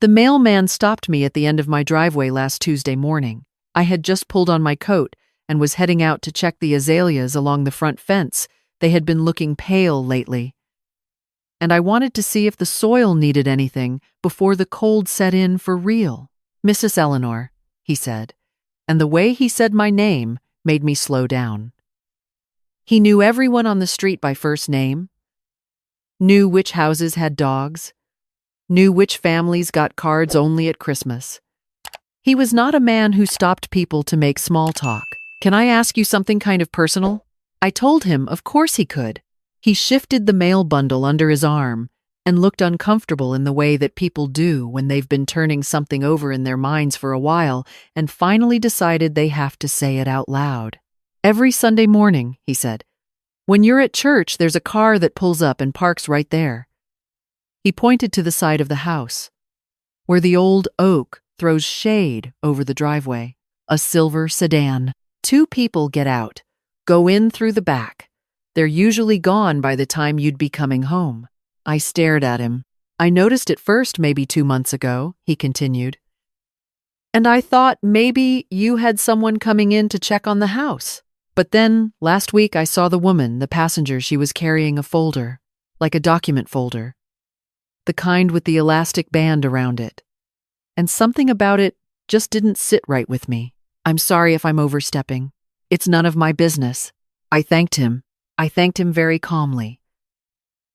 The mailman stopped me at the end of my driveway last Tuesday morning. I had just pulled on my coat and was heading out to check the azaleas along the front fence. They had been looking pale lately. And I wanted to see if the soil needed anything before the cold set in for real. "Mrs. Eleanor," he said, and the way he said my name made me slow down. He knew everyone on the street by first name, knew which houses had dogs, knew which families got cards only at Christmas. He was not a man who stopped people to make small talk. "Can I ask you something kind of personal?" I told him of course he could. He shifted the mail bundle under his arm and looked uncomfortable in the way that people do when they've been turning something over in their minds for a while and finally decided they have to say it out loud. "Every Sunday morning," he said, "when you're at church, there's a car that pulls up and parks right there." He pointed to the side of the house, where the old oak throws shade over the driveway. A silver sedan. 2 people get out, go in through the back. They're usually gone by the time you'd be coming home. I stared at him. "I noticed it first maybe 2 months ago," he continued. "And I thought maybe you had someone coming in to check on the house. But then, last week I saw the woman, the passenger. She was carrying a folder, like a document folder. The kind with the elastic band around it. And something about it just didn't sit right with me. I'm sorry if I'm overstepping. It's none of my business." I thanked him. I thanked him very calmly.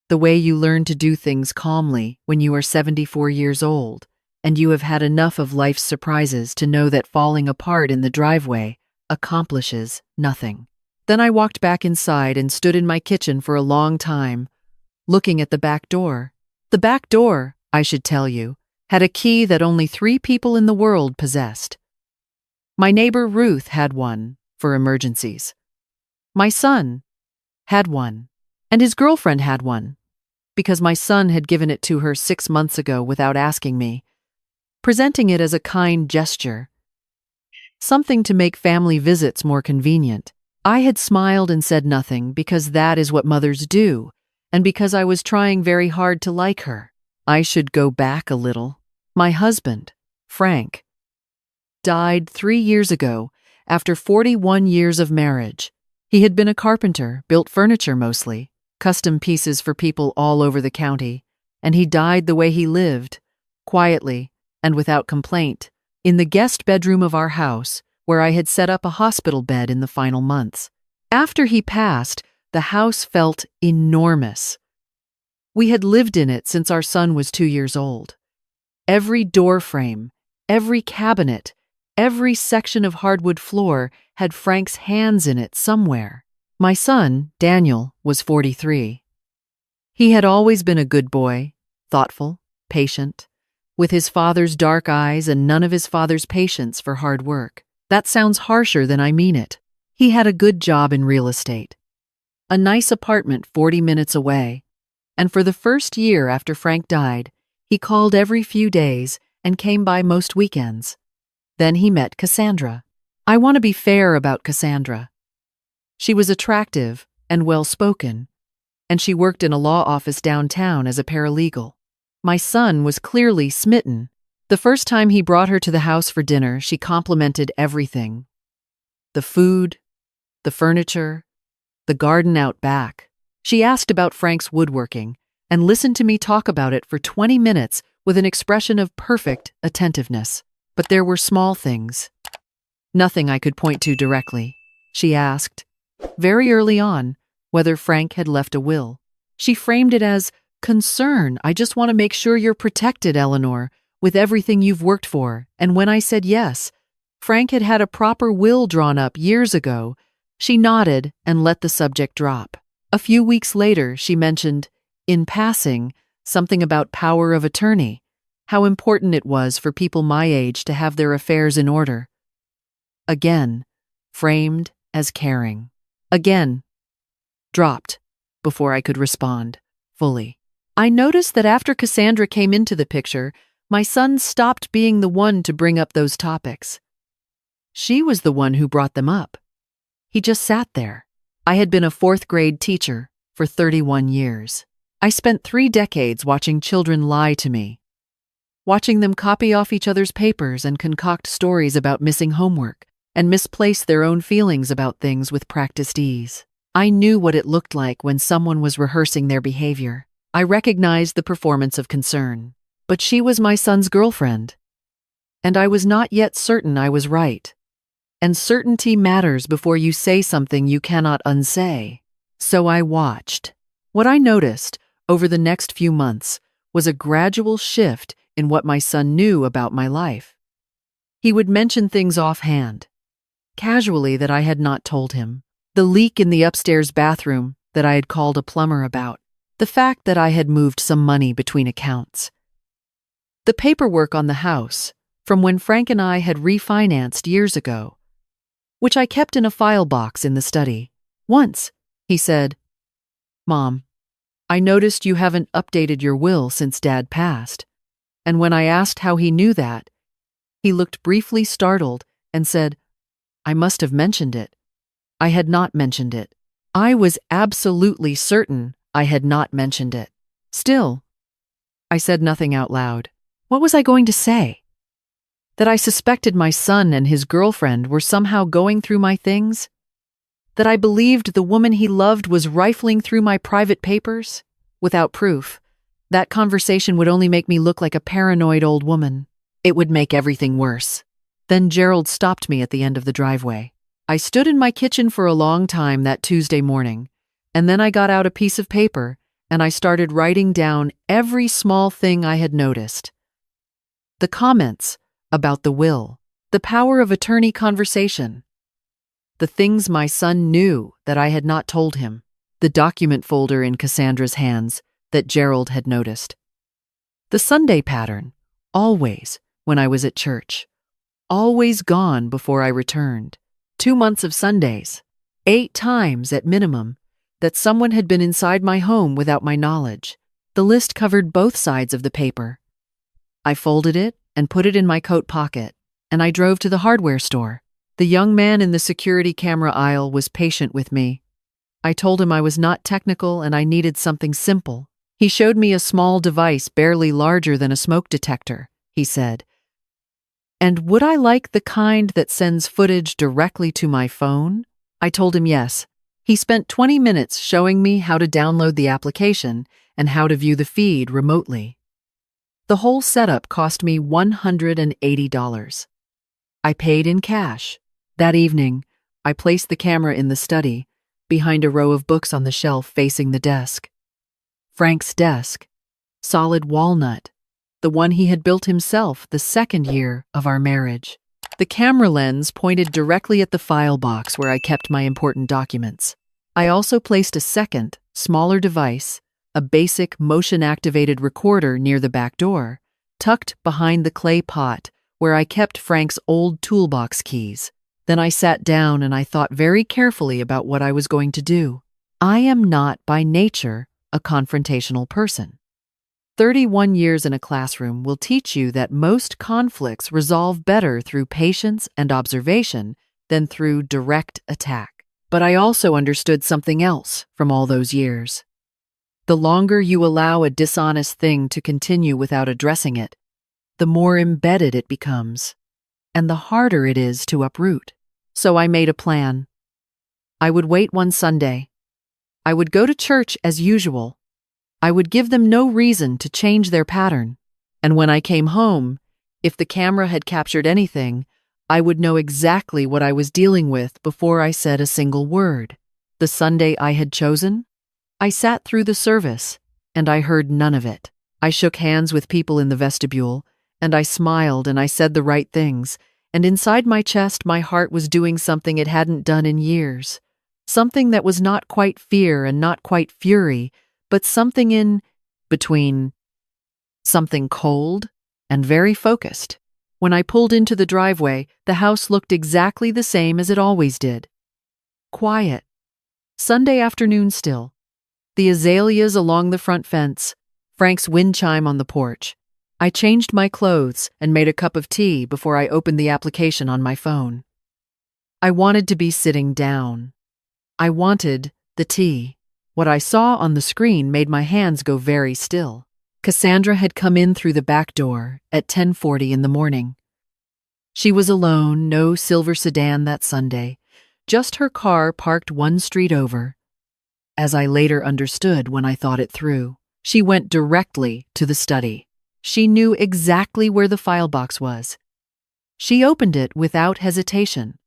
The way you learn to do things calmly when you are 74 years old, and you have had enough of life's surprises to know that falling apart in the driveway accomplishes nothing. Then I walked back inside and stood in my kitchen for a long time, looking at the back door. The back door, I should tell you, had a key that only 3 people in the world possessed. My neighbor Ruth had one for emergencies. My son had one, and his girlfriend had one, because my son had given it to her 6 months ago without asking me, presenting it as a kind gesture, something to make family visits more convenient. I had smiled and said nothing because that is what mothers do, and because I was trying very hard to like her. I should go back a little. My husband, Frank, died 3 years ago after 41 years of marriage. He had been a carpenter, built furniture mostly, custom pieces for people all over the county, and he died the way he lived, quietly and without complaint, in the guest bedroom of our house, where I had set up a hospital bed in the final months. After he passed, the house felt enormous. We had lived in it since our son was 2 years old. Every door frame, every cabinet, every section of hardwood floor had Frank's hands in it somewhere. My son, Daniel, was 43. He had always been a good boy, thoughtful, patient, with his father's dark eyes and none of his father's patience for hard work. That sounds harsher than I mean it. He had a good job in real estate, a nice apartment 40 minutes away, and for the first year after Frank died, he called every few days and came by most weekends. Then he met Cassandra. I want to be fair about Cassandra. She was attractive and well-spoken, and she worked in a law office downtown as a paralegal. My son was clearly smitten. The first time he brought her to the house for dinner, she complimented everything. The food, the furniture, the garden out back. She asked about Frank's woodworking and listened to me talk about it for 20 minutes with an expression of perfect attentiveness. But there were small things. Nothing I could point to directly. She asked, very early on, whether Frank had left a will. She framed it as, "Concern, I just want to make sure you're protected, Eleanor, with everything you've worked for." And when I said yes, Frank had had a proper will drawn up years ago, she nodded and let the subject drop. A few weeks later, she mentioned, in passing, something about power of attorney, how important it was for people my age to have their affairs in order. Again, framed as caring. Again, dropped before I could respond fully. I noticed that after Cassandra came into the picture, my son stopped being the one to bring up those topics. She was the one who brought them up. He just sat there. I had been a 4th grade teacher for 31 years. I spent 3 decades watching children lie to me, watching them copy off each other's papers and concoct stories about missing homework, and misplace their own feelings about things with practiced ease. I knew what it looked like when someone was rehearsing their behavior. I recognized the performance of concern. But she was my son's girlfriend. And I was not yet certain I was right. And certainty matters before you say something you cannot unsay. So I watched. What I noticed over the next few months was a gradual shift in what my son knew about my life. He would mention things offhand, casually, that I had not told him. The leak in the upstairs bathroom that I had called a plumber about. The fact that I had moved some money between accounts. The paperwork on the house from when Frank and I had refinanced years ago, which I kept in a file box in the study. Once, he said, "Mom, I noticed you haven't updated your will since Dad passed." And when I asked how he knew that, he looked briefly startled and said, "I must have mentioned it." I had not mentioned it. I was absolutely certain I had not mentioned it. Still, I said nothing out loud. What was I going to say? That I suspected my son and his girlfriend were somehow going through my things? That I believed the woman he loved was rifling through my private papers? Without proof, that conversation would only make me look like a paranoid old woman. It would make everything worse. Then Gerald stopped me at the end of the driveway. I stood in my kitchen for a long time that Tuesday morning, and then I got out a piece of paper and I started writing down every small thing I had noticed. The comments about the will, the power of attorney conversation, the things my son knew that I had not told him, the document folder in Cassandra's hands that Gerald had noticed. The Sunday pattern, always when I was at church, always gone before I returned. 2 months of Sundays, 8 times at minimum, that someone had been inside my home without my knowledge. The list covered both sides of the paper. I folded it and put it in my coat pocket, and I drove to the hardware store. The young man in the security camera aisle was patient with me. I told him I was not technical and I needed something simple. He showed me a small device barely larger than a smoke detector, he said. And would I like the kind that sends footage directly to my phone? I told him yes. He spent 20 minutes showing me how to download the application and how to view the feed remotely. The whole setup cost me $180. I paid in cash. That evening, I placed the camera in the study, behind a row of books on the shelf facing the desk. Frank's desk, solid walnut, the one he had built himself the second year of our marriage. The camera lens pointed directly at the file box where I kept my important documents. I also placed a second, smaller device, a basic motion-activated recorder near the back door, tucked behind the clay pot where I kept Frank's old toolbox keys. Then I sat down and I thought very carefully about what I was going to do. I am not by nature a confrontational person. 31 years in a classroom will teach you that most conflicts resolve better through patience and observation than through direct attack. But I also understood something else from all those years. The longer you allow a dishonest thing to continue without addressing it, the more embedded it becomes, and the harder it is to uproot. So I made a plan. I would wait one Sunday. I would go to church as usual. I would give them no reason to change their pattern. And when I came home, if the camera had captured anything, I would know exactly what I was dealing with before I said a single word. The Sunday I had chosen, I sat through the service, and I heard none of it. I shook hands with people in the vestibule, and I smiled and I said the right things, and inside my chest my heart was doing something it hadn't done in years. Something that was not quite fear and not quite fury, but something in between. Something cold and very focused. When I pulled into the driveway, the house looked exactly the same as it always did. Quiet. Sunday afternoon still. The azaleas along the front fence, Frank's wind chime on the porch. I changed my clothes and made a cup of tea before I opened the application on my phone. I wanted to be sitting down. I wanted the tea. What I saw on the screen made my hands go very still. Cassandra had come in through the back door at 10:40 in the morning. She was alone, no silver sedan that Sunday, just her car parked one street over. As I later understood when I thought it through, she went directly to the study. She knew exactly where the file box was. She opened it without hesitation,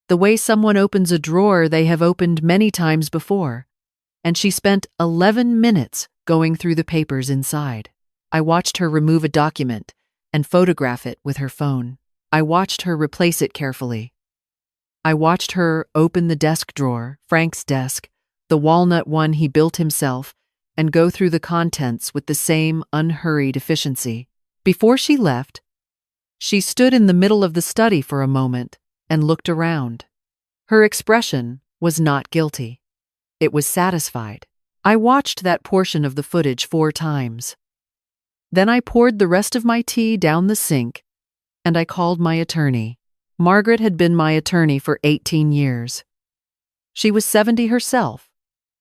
the way someone opens a drawer they have opened many times before, and she spent 11 minutes going through the papers inside. I watched her remove a document and photograph it with her phone. I watched her replace it carefully. I watched her open the desk drawer, Frank's desk, the walnut one he built himself, and go through the contents with the same unhurried efficiency. Before she left, she stood in the middle of the study for a moment and looked around. Her expression was not guilty. It was satisfied. I watched that portion of the footage 4 times. Then I poured the rest of my tea down the sink and I called my attorney. Margaret had been my attorney for 18 years. She was 70 herself,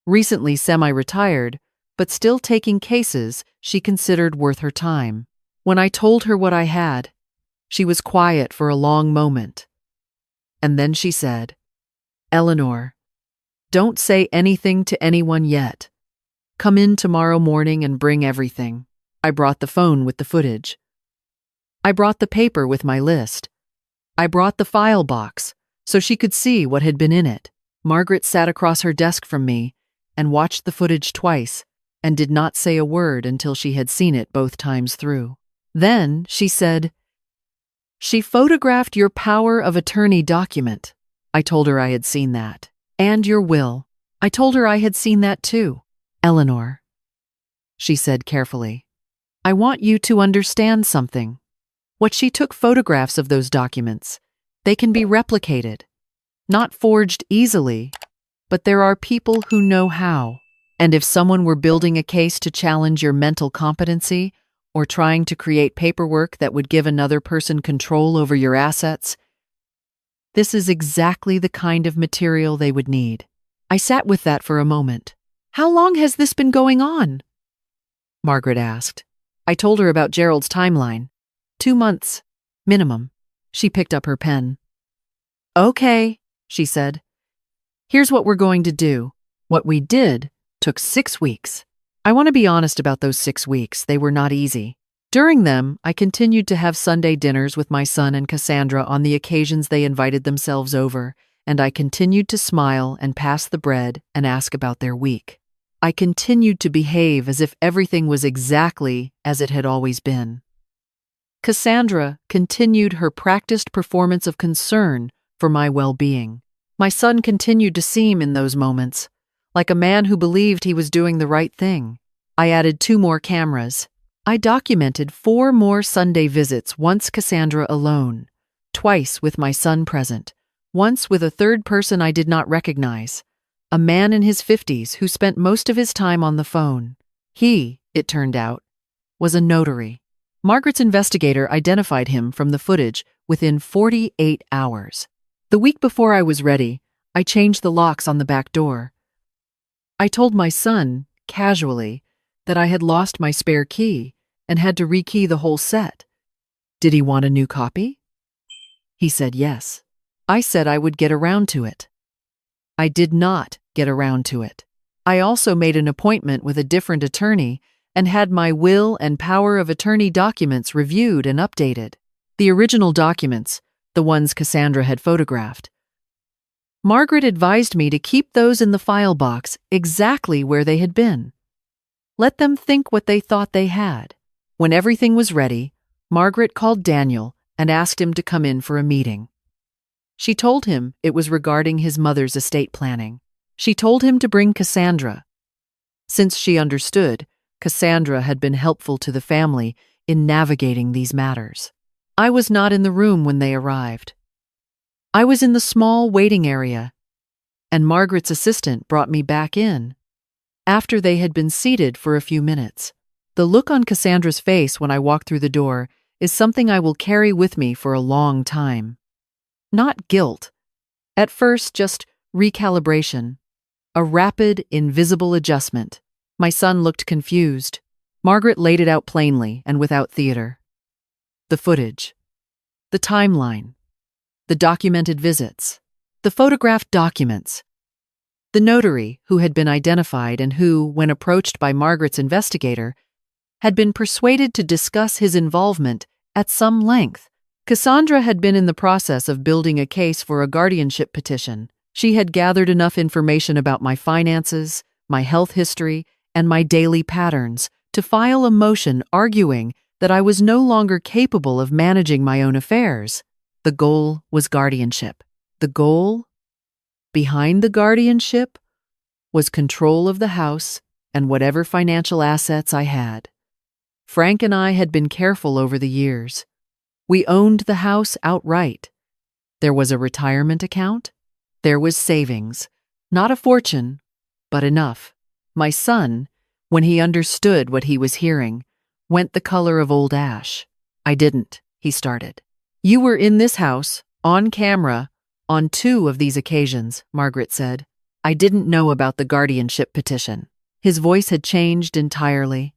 recently semi-retired, but still taking cases she considered worth her time. When I told her what I had, she was quiet for a long moment. And then she said, "Eleanor, don't say anything to anyone yet. Come in tomorrow morning and bring everything." I brought the phone with the footage. I brought the paper with my list. I brought the file box so she could see what had been in it. Margaret sat across her desk from me and watched the footage twice and did not say a word until she had seen it both times through. Then she said, "She photographed your power of attorney document." I told her I had seen that. "And your will." I told her I had seen that too. "Eleanor," she said carefully, "I want you to understand something. What she took photographs of those documents. They can be replicated, not forged easily, but there are people who know how. And if someone were building a case to challenge your mental competency or trying to create paperwork that would give another person control over your assets, this is exactly the kind of material they would need." I sat with that for a moment. "How long has this been going on?" Margaret asked. I told her about Gerald's timeline. 2 months, minimum. She picked up her pen. "Okay," she said. "Here's what we're going to do. What we did took 6 weeks. I want to be honest about those 6 weeks. They were not easy. During them, I continued to have Sunday dinners with my son and Cassandra on the occasions they invited themselves over, and I continued to smile and pass the bread and ask about their week. I continued to behave as if everything was exactly as it had always been. Cassandra continued her practiced performance of concern for my well-being. My son continued to seem in those moments like a man who believed he was doing the right thing. I added 2 more cameras. I documented 4 more Sunday visits, once Cassandra alone, twice with my son present, once with a third person I did not recognize, a man in his 50s who spent most of his time on the phone. He, it turned out, was a notary. Margaret's investigator identified him from the footage within 48 hours. The week before I was ready, I changed the locks on the back door. I told my son, casually, that I had lost my spare key and had to rekey the whole set. Did he want a new copy? He said yes. I said I would get around to it. I did not get around to it. I also made an appointment with a different attorney and had my will and power of attorney documents reviewed and updated. The original documents, the ones Cassandra had photographed. Margaret advised me to keep those in the file box exactly where they had been. Let them think what they thought they had. When everything was ready, Margaret called Daniel and asked him to come in for a meeting. She told him it was regarding his mother's estate planning. She told him to bring Cassandra. Since she understood, Cassandra had been helpful to the family in navigating these matters. I was not in the room when they arrived. I was in the small waiting area, and Margaret's assistant brought me back in. After they had been seated for a few minutes, the look on Cassandra's face when I walked through the door is something I will carry with me for a long time. Not guilt. At first, just recalibration. A rapid, invisible adjustment. My son looked confused. Margaret laid it out plainly and without theater. The footage, the timeline, the documented visits, the photographed documents. The notary, who had been identified and who, when approached by Margaret's investigator, had been persuaded to discuss his involvement at some length. Cassandra had been in the process of building a case for a guardianship petition. She had gathered enough information about my finances, my health history, and my daily patterns to file a motion arguing that I was no longer capable of managing my own affairs. The goal was guardianship. The goal behind the guardianship was control of the house and whatever financial assets I had. Frank and I had been careful over the years. We owned the house outright. There was a retirement account. There was savings. Not a fortune, but enough. My son, when he understood what he was hearing, went the color of old ash. I didn't, he started. You were in this house, on camera, on 2 of these occasions, Margaret said. I didn't know about the guardianship petition. His voice had changed entirely.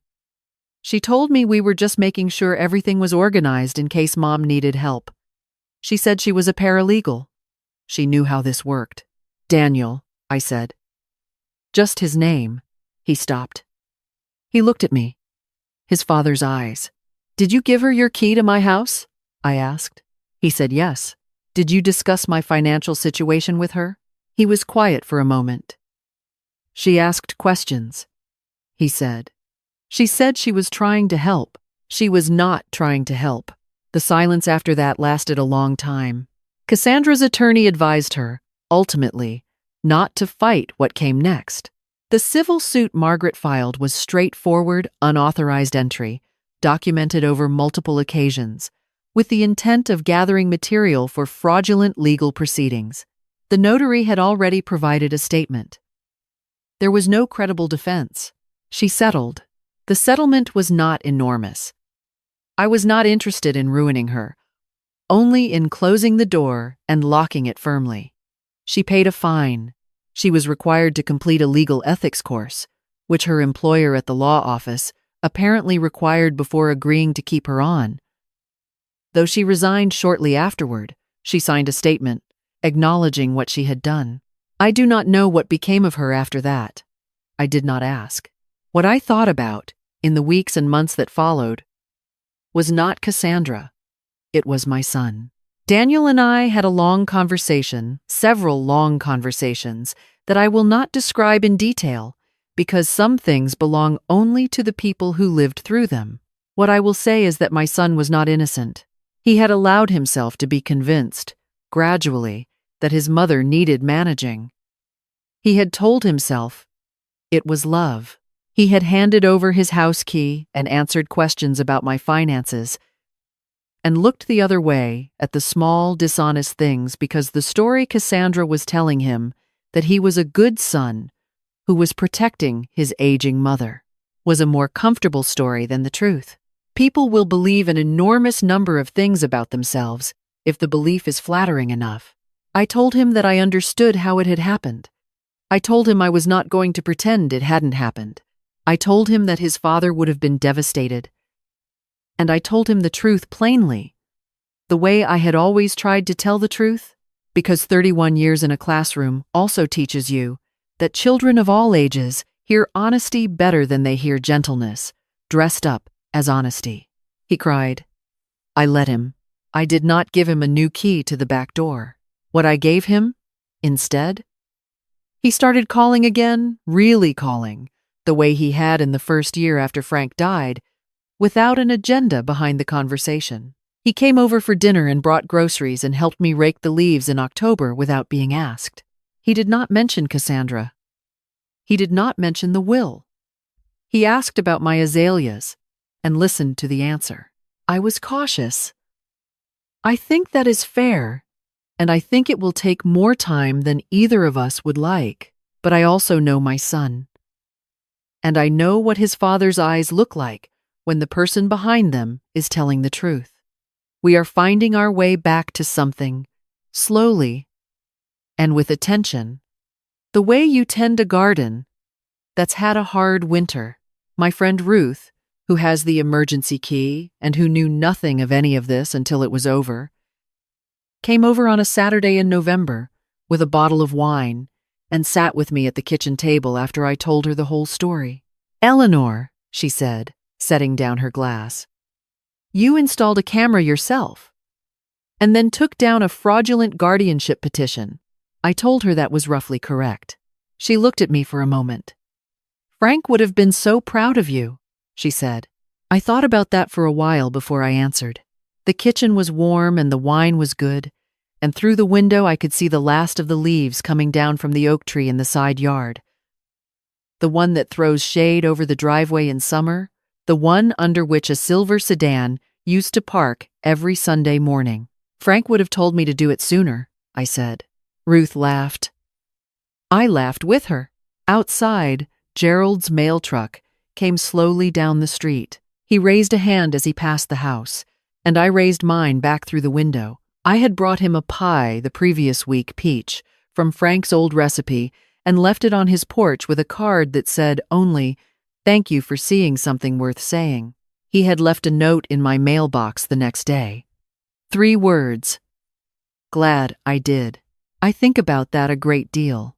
She told me we were just making sure everything was organized in case Mom needed help. She said she was a paralegal. She knew how this worked. Daniel, I said. Just his name. He stopped. He looked at me. His father's eyes. Did you give her your key to my house? I asked. He said yes. Did you discuss my financial situation with her? He was quiet for a moment. She asked questions. He said. She said she was trying to help. She was not trying to help. The silence after that lasted a long time. Cassandra's attorney advised her, ultimately, not to fight what came next. The civil suit Margaret filed was straightforward, unauthorized entry, documented over multiple occasions, with the intent of gathering material for fraudulent legal proceedings. The notary had already provided a statement. There was no credible defense. She settled. The settlement was not enormous. I was not interested in ruining her, only in closing the door and locking it firmly. She paid a fine. She was required to complete a legal ethics course, which her employer at the law office apparently required before agreeing to keep her on. Though she resigned shortly afterward, she signed a statement acknowledging what she had done. I do not know what became of her after that. I did not ask. What I thought about, in the weeks and months that followed, was not Cassandra. It was my son. Daniel and I had a long conversation, several long conversations, that I will not describe in detail, because some things belong only to the people who lived through them. What I will say is that my son was not innocent. He had allowed himself to be convinced, gradually, that his mother needed managing. He had told himself it was love. He had handed over his house key and answered questions about my finances, and looked the other way at the small, dishonest things because the story Cassandra was telling him that he was a good son who was protecting his aging mother was a more comfortable story than the truth. People will believe an enormous number of things about themselves if the belief is flattering enough. I told him that I understood how it had happened. I told him I was not going to pretend it hadn't happened. I told him that his father would have been devastated. And I told him the truth plainly, the way I had always tried to tell the truth, because 31 years in a classroom also teaches you that children of all ages hear honesty better than they hear gentleness, dressed up as honesty. He cried. I let him. I did not give him a new key to the back door. What I gave him, instead? He started calling again, really calling, the way he had in the first year after Frank died, without an agenda behind the conversation. He came over for dinner and brought groceries and helped me rake the leaves in October without being asked. He did not mention Cassandra. He did not mention the will. He asked about my azaleas and listened to the answer. I was cautious. I think that is fair, and I think it will take more time than either of us would like, but I also know my son. And I know what his father's eyes look like when the person behind them is telling the truth. We are finding our way back to something, slowly, and with attention. The way you tend a garden that's had a hard winter. My friend Ruth, who has the emergency key and who knew nothing of any of this until it was over, came over on a Saturday in November with a bottle of wine and sat with me at the kitchen table after I told her the whole story. "Eleanor," she said, setting down her glass, "you installed a camera yourself and then took down a fraudulent guardianship petition." I told her that was roughly correct. She looked at me for a moment. "Frank would have been so proud of you," she said. I thought about that for a while before I answered. The kitchen was warm and the wine was good, and through the window I could see the last of the leaves coming down from the oak tree in the side yard. The one that throws shade over the driveway in summer, the one under which a silver sedan used to park every Sunday morning. "Frank would have told me to do it sooner," I said. Ruth laughed. I laughed with her. Outside, Gerald's mail truck came slowly down the street. He raised a hand as he passed the house, and I raised mine back through the window. I had brought him a pie the previous week, peach, from Frank's old recipe, and left it on his porch with a card that said only, "Thank you for seeing something worth saying." He had left a note in my mailbox the next day. 3 words. "Glad I did." I think about that a great deal.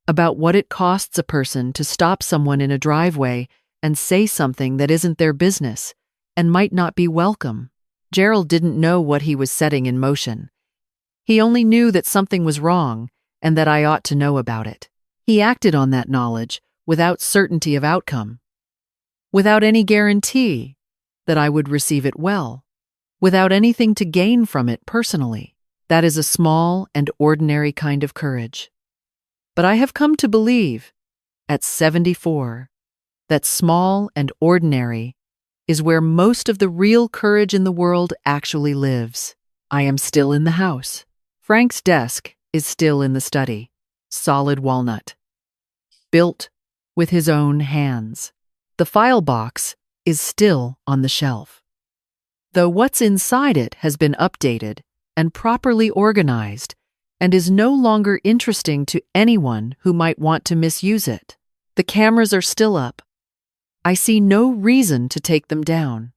About what it costs a person to stop someone in a driveway and say something that isn't their business and might not be welcome. Gerald didn't know what he was setting in motion. He only knew that something was wrong and that I ought to know about it. He acted on that knowledge without certainty of outcome, without any guarantee that I would receive it well, without anything to gain from it personally. That is a small and ordinary kind of courage. But I have come to believe, at 74, that small and ordinary is where most of the real courage in the world actually lives. I am still in the house. Frank's desk is still in the study, solid walnut, built with his own hands. The file box is still on the shelf, though what's inside it has been updated and properly organized, and is no longer interesting to anyone who might want to misuse it. The cameras are still up. I see no reason to take them down.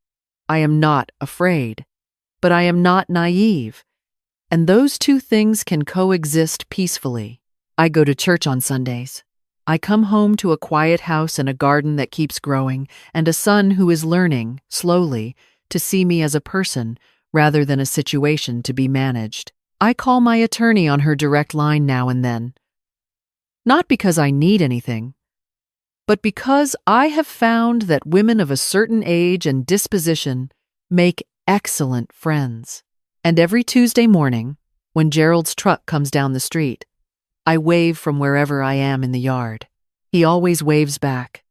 I am not afraid, but I am not naive, and those 2 things can coexist peacefully. I go to church on Sundays. I come home to a quiet house and a garden that keeps growing, and a son who is learning, slowly, to see me as a person rather than a situation to be managed. I call my attorney on her direct line now and then. Not because I need anything, but because I have found that women of a certain age and disposition make excellent friends. And every Tuesday morning, when Gerald's truck comes down the street, I wave from wherever I am in the yard. He always waves back.